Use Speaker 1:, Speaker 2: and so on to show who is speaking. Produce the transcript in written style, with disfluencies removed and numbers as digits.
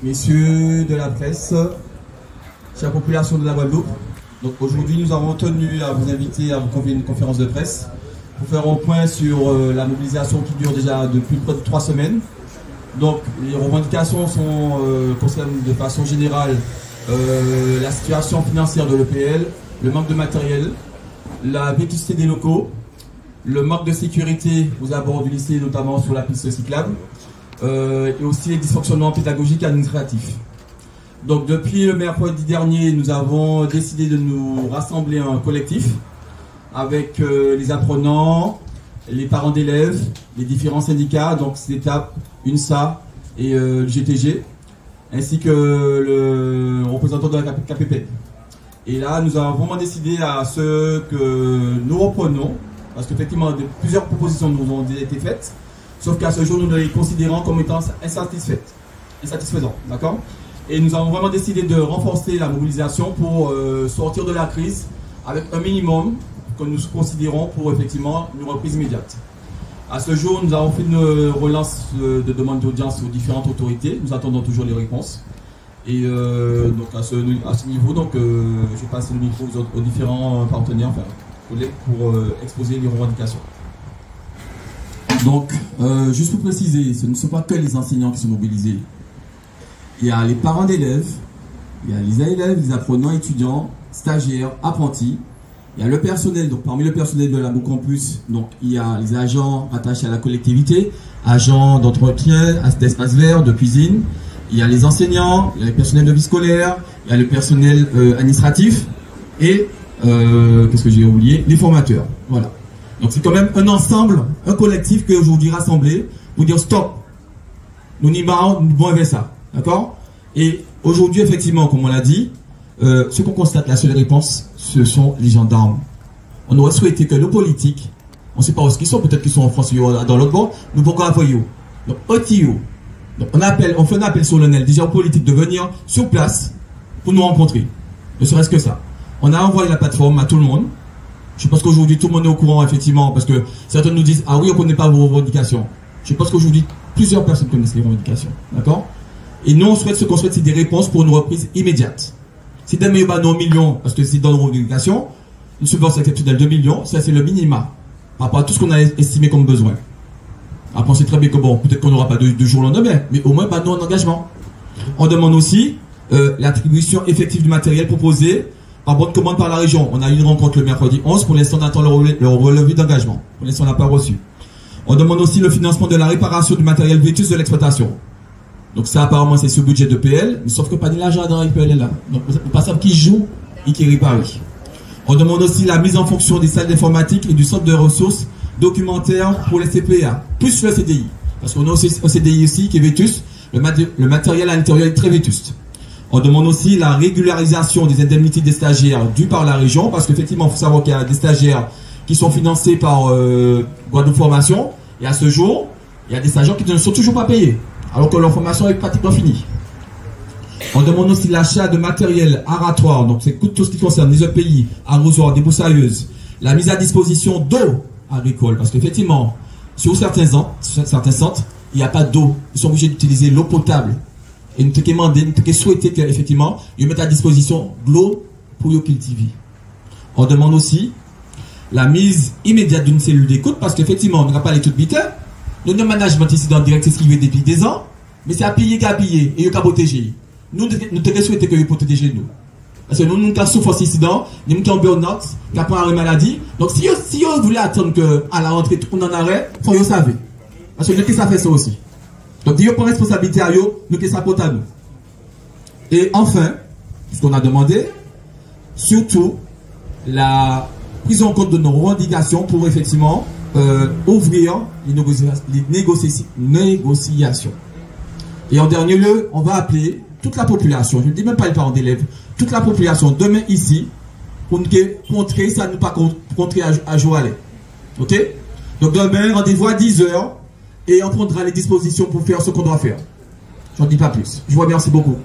Speaker 1: messieurs de la presse, chère population de la Guadeloupe. Donc aujourd'hui, nous avons tenu à vous inviter à vous convier à une conférence de presse pour faire un point sur la mobilisation qui dure déjà depuis près de 3 semaines. Donc les revendications concernent de façon générale la situation financière de l'EPL, le manque de matériel, la vétusté des locaux, le manque de sécurité aux abords du lycée, notamment sur la piste cyclable, et aussi les dysfonctionnements pédagogiques et administratifs. Donc depuis le mercredi dernier, nous avons décidé de nous rassembler en collectif avec les apprenants, les parents d'élèves, les différents syndicats, donc CETAP, UNSA et le GTG, ainsi que le représentant de la KPP. Et là, nous avons vraiment décidé à ce que nous reprenons, parce qu'effectivement, plusieurs propositions nous ont été faites, sauf qu'à ce jour, nous les considérons comme étant insatisfaisants. D'accord ? Et nous avons vraiment décidé de renforcer la mobilisation pour sortir de la crise avec un minimum que nous considérons pour effectivement une reprise immédiate. À ce jour, nous avons fait une relance de demande d'audience aux différentes autorités. Nous attendons toujours les réponses. Et donc à ce niveau, donc, je passe le micro aux différents partenaires, enfin collègues, pour exposer les revendications. Donc, juste pour préciser, ce ne sont pas que les enseignants qui sont mobilisés. Il y a les parents d'élèves, il y a les élèves, les apprenants, étudiants, stagiaires, apprentis. Il y a le personnel, donc parmi le personnel de la Campus, donc il y a les agents attachés à la collectivité, agents d'entretien, d'espace vert, de cuisine. Il y a les enseignants, il y a le personnel de vie scolaire, il y a le personnel administratif et, qu'est-ce que j'ai oublié, les formateurs. Voilà. Donc c'est quand même un ensemble, un collectif qui est aujourd'hui rassemblé pour dire stop. Nous n'y marrons, nous devons vers ça. D'accord? Et aujourd'hui, effectivement, comme on l'a dit, ce qu'on constate, la seule réponse, ce sont les gendarmes. On aurait souhaité que nos politiques, on ne sait pas où ils sont, peut-être qu'ils sont en France, dans l'autre bord, nous pouvons envoyer. Donc, donc, on fait un appel solennel, déjà aux politiques, de venir sur place pour nous rencontrer. Ne serait-ce que ça. On a envoyé la plateforme à tout le monde. Je pense qu'aujourd'hui, tout le monde est au courant, effectivement, parce que certains nous disent, ah oui, on ne connaît pas vos revendications. Je pense qu'aujourd'hui, plusieurs personnes connaissent les revendications. D'accord? Et nous, ce qu'on souhaite, c'est des réponses pour une reprise immédiate. Si demain, il y a nos millions, parce que c'est dans nos revendications, une subvention exceptionnelle de 2 millions, ça c'est le minima, par rapport à tout ce qu'on a estimé comme besoin. Après, on sait très bien que bon, peut-être qu'on n'aura pas de jour au lendemain, mais au moins, nous, un engagement. On demande aussi l'attribution effective du matériel proposé par bonne commande par la région. On a eu une rencontre le mercredi 11, pour l'instant, on attend le relevé d'engagement. Pour l'instant, on n'a pas reçu. On demande aussi le financement de la réparation du matériel vétus de l'exploitation. Donc ça, apparemment, c'est sur le budget de PL, mais sauf que pas de l'argent dans l'IPL là. Donc on ne pas savoir qui joue et qui répare. On demande aussi la mise en fonction des salles d'informatique et du centre de ressources documentaires pour les CPA, plus le CDI. Parce qu'on a aussi un CDI aussi qui est vétuste, le matériel à l'intérieur est très vétuste. On demande aussi la régularisation des indemnités des stagiaires dues par la région, parce qu'effectivement, il faut savoir qu'il y a des stagiaires qui sont financés par Guadeloupe Formation, et à ce jour, il y a des stagiaires qui ne sont toujours pas payés, alors que leur formation est pratiquement finie. On demande aussi l'achat de matériel aratoire, donc c'est tout ce qui concerne les EPI, arrosoirs, débroussailleuses, la mise à disposition d'eau agricole, parce qu'effectivement, sur certains centres, il n'y a pas d'eau. Ils sont obligés d'utiliser l'eau potable. Et nous avons demandé, nous avons souhaité qu'effectivement, ils mettent à disposition de l'eau pour les cultiver. On demande aussi la mise immédiate d'une cellule d'écoute, parce qu'effectivement, on n'a pas les tout biter. Nous avons un management ici dans le direct, c'est ce qui veut depuis des ans, mais c'est à payer qu'à payer et à protéger. Nous avons souhaité que vous protégez nous. Parce que nous avons souffert d'incidents, nous avons burn-out, nous avons une maladie. Donc si vous voulez attendre qu'à la rentrée, tout le monde en arrête, il faut que vous savez. Parce que nous ça fait ça aussi. Donc si vous prenez responsabilité à vous, nous ça porte à nous. Et enfin, ce qu'on a demandé, surtout la prise en compte de nos revendications pour effectivement ouvrir les négociations. Et en dernier lieu, on va appeler toute la population, je ne dis même pas les parents d'élèves, toute la population demain ici, pour nous contrer, ça ne pas contrer à jour aller. Ok? Donc demain, rendez-vous à 10 h et on prendra les dispositions pour faire ce qu'on doit faire. Je n'en dis pas plus. Je vous remercie beaucoup.